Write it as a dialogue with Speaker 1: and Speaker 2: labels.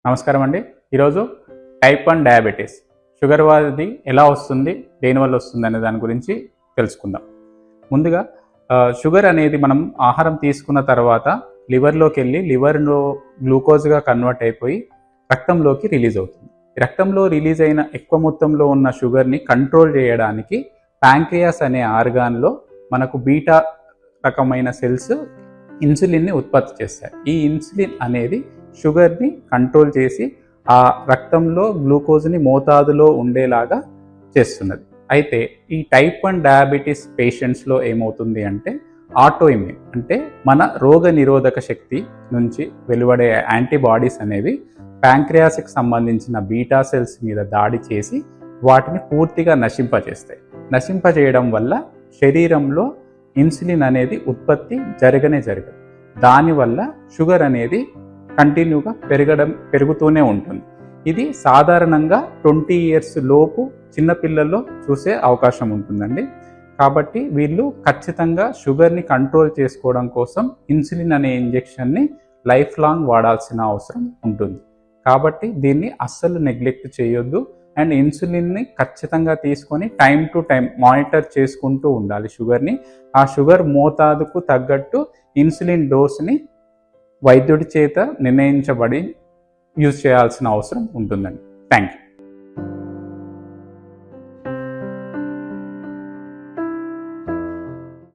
Speaker 1: నమస్కారం అండి. ఈరోజు టైప్ 1 డయాబెటీస్ షుగర్ వ్యాధి ఎలా వస్తుంది, దేనివల్ల వస్తుంది అనే దాని గురించి తెలుసుకుందాం. ముందుగా షుగర్ అనేది మనం ఆహారం తీసుకున్న తర్వాత లివర్లోకి వెళ్ళి లివర్లో గ్లూకోజ్గా కన్వర్ట్ అయిపోయి రక్తంలోకి రిలీజ్ అవుతుంది. రక్తంలో రిలీజ్ అయిన ఎక్కువ మొత్తంలో ఉన్న షుగర్ని కంట్రోల్ చేయడానికి ప్యాంక్రియాస్ అనే ఆర్గాన్లో మనకు బీటా రకమైన సెల్స్ ఇన్సులిన్ని ఉత్పత్తి చేస్తాయి. ఈ ఇన్సులిన్ అనేది షుగర్ని కంట్రోల్ చేసి ఆ రక్తంలో గ్లూకోజ్ని మోతాదులో ఉండేలాగా చేస్తున్నది. అయితే ఈ టైప్ 1 డయాబెటీస్ పేషెంట్స్లో ఏమవుతుంది అంటే ఆటోఇమ్యూన్ అంటే మన రోగ నిరోధక శక్తి నుంచి వెలువడే యాంటీబాడీస్ అనేవి ప్యాంక్రియాస్కి సంబంధించిన బీటా సెల్స్ మీద దాడి చేసి వాటిని పూర్తిగా నశింపజేస్తాయి. నశింపజేయడం వల్ల శరీరంలో ఇన్సులిన్ అనేది ఉత్పత్తి జరగదు. దానివల్ల షుగర్ అనేది కంటిన్యూగా పెరుగుతూనే ఉంటుంది. ఇది సాధారణంగా 20 years లోపు చిన్నపిల్లల్లో చూసే అవకాశం ఉంటుందండి. కాబట్టి వీళ్ళు ఖచ్చితంగా షుగర్ని కంట్రోల్ చేసుకోవడం కోసం ఇన్సులిన్ అనే ఇంజెక్షన్ని లైఫ్ లాంగ్ వాడాల్సిన అవసరం ఉంటుంది. కాబట్టి దీన్ని అస్సలు నెగ్లెక్ట్ చేయొద్దు. అండ్ ఇన్సులిన్ని ఖచ్చితంగా తీసుకొని టైం టు టైం మానిటర్ చేసుకుంటూ ఉండాలి షుగర్ని. ఆ షుగర్ మోతాదుకు తగ్గట్టు ఇన్సులిన్ డోస్ని వైద్యుడి చేత నిర్ణయించబడి యూజ్ చేయాల్సిన అవసరం ఉంటుందండి. Thank you.